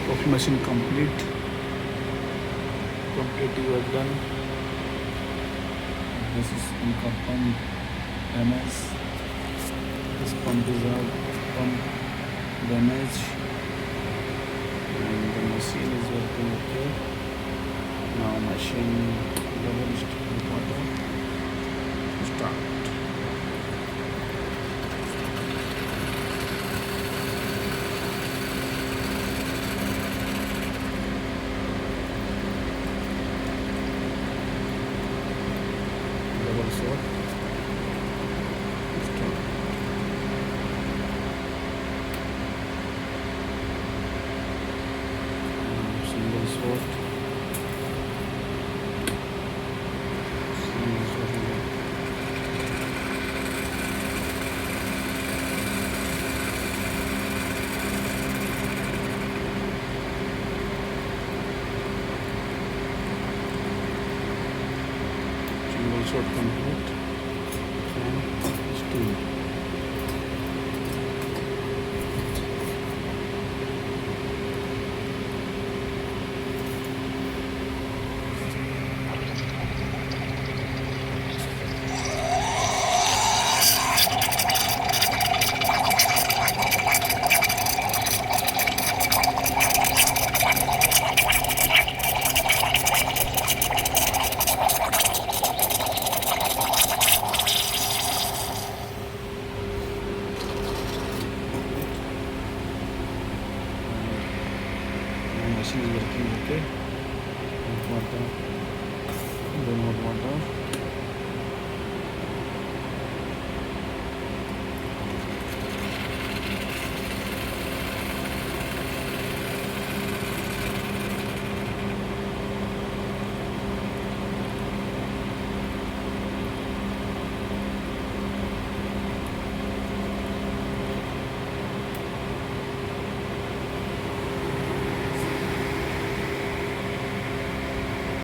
Coffee machine complete. Completely was done. This is Inca pump damage. This pump is a pump damage, and the machine is working okay. Now machine double water start. Double shot. Start. Single shot. Single shot again. Single shot complete. And steam. Machine is working okay. Water, more water.